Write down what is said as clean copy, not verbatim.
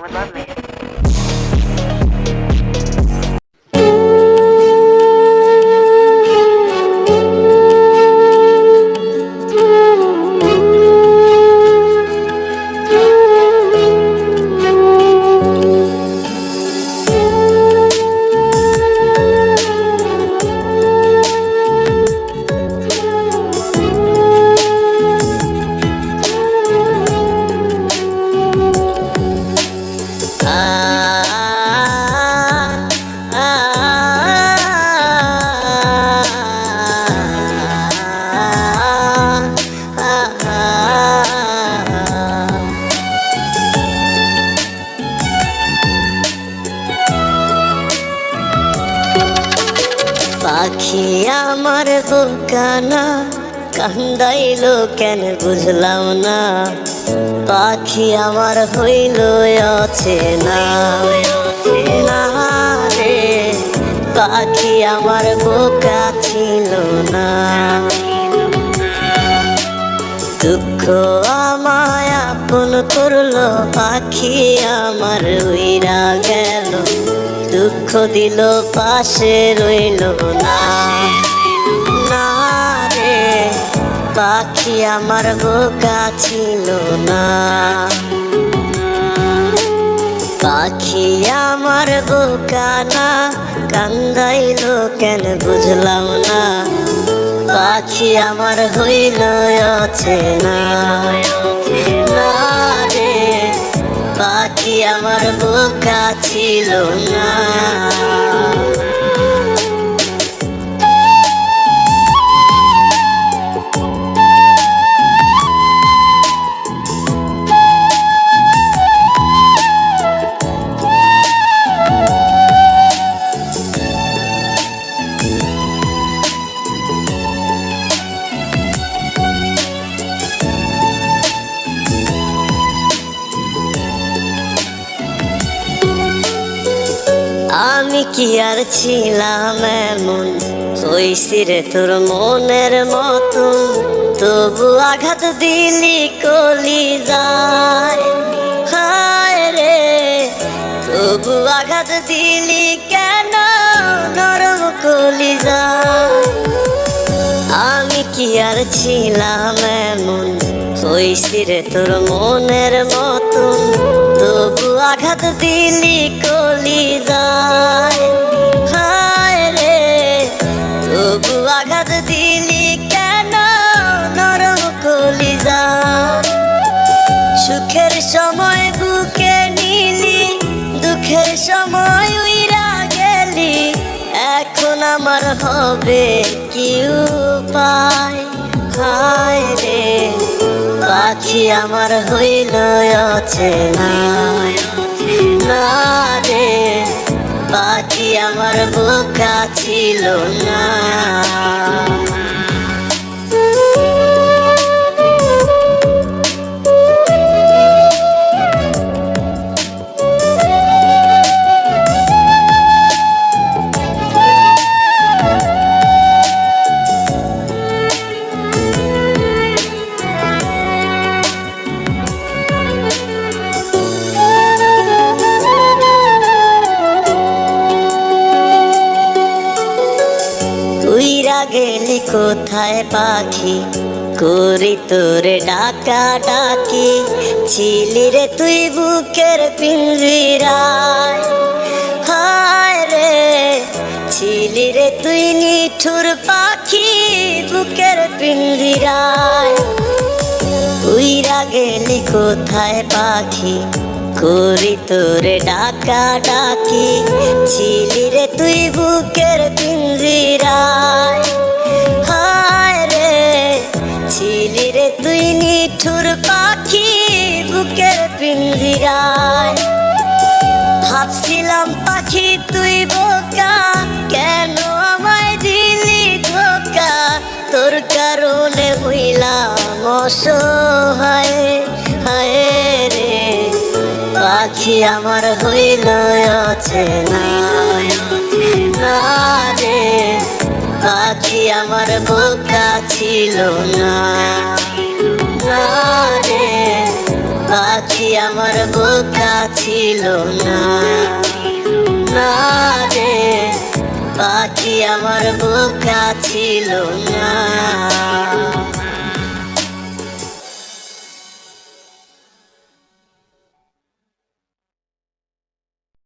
Selamat malam nih. পাখি আমার বোকানা কান্দাইলো কেন বুঝলাম না, পাখি আমার হইল অচেনা না রে, পাখি আমার বোকা ছিল না। দুঃখ আমায় আপন করলো, পাখি আমার উইরা গেল, দুঃখ দিল পাশে রইল না না রে, পাখি আমার বোকা ছিল না। পাখি আমার বোকা না কান্দাইলো কেন বুঝলাম না, পাখি আমার হইল অচেনা না রে, পাখি আমার বোকা ছিল না। আমি কি আর ছিলাম এমন, হইছি রে তোর মনের মতন, তবু আঘাত দিলি কলি যায় হায় রে, তবু আঘাত দিলি কেন নরম কলি যায়। আমি কি আর ছিলাম এমন, হইছি রে তোর মনের মতন, তবু আঘাত দিলি কলি যায় হায় রে, তবু আঘাত দিলি কেন নরম কলি যায়। সুখের সময় বুকে নিলি, দুঃখের সময় উইরা গেলি, এখন আমার হবে কি উপায় হায় রে, পাখি আমার হইল অচেনা না রে, পাখি আমার বোকা ছিল না। উইরা গেলি কোথায় পাখি, করি তোরে ডাকা ডাকি, ছিলি রে তুই বুকের পিঞ্জিরায় হায় রে, ছিলি রে তুই নিঠুর পাখি বুকের পিঞ্জিরায়। উইরা গেলি কোথায় পাখি, করি তোরে ডাকা ডাকি, ছিলি রে তুই বুকের পিঞ্জিরায় হায় রে, ছিলি রে তুই নিঠুর পাখি বুকের পিঞ্জিরায়। ভাবছিলাম পাখি তুই বোকা, কেন আমায় দিলি ধোকা, তোর কারণে হইলাম অসহায় হায় রে, পাখি আমার হইল অচেনা না রে, পাখি আমার বোকা ছিল না রে, পাখি আমার বোকা ছিল না, না রে পাখি আমার বোকা ছিল না।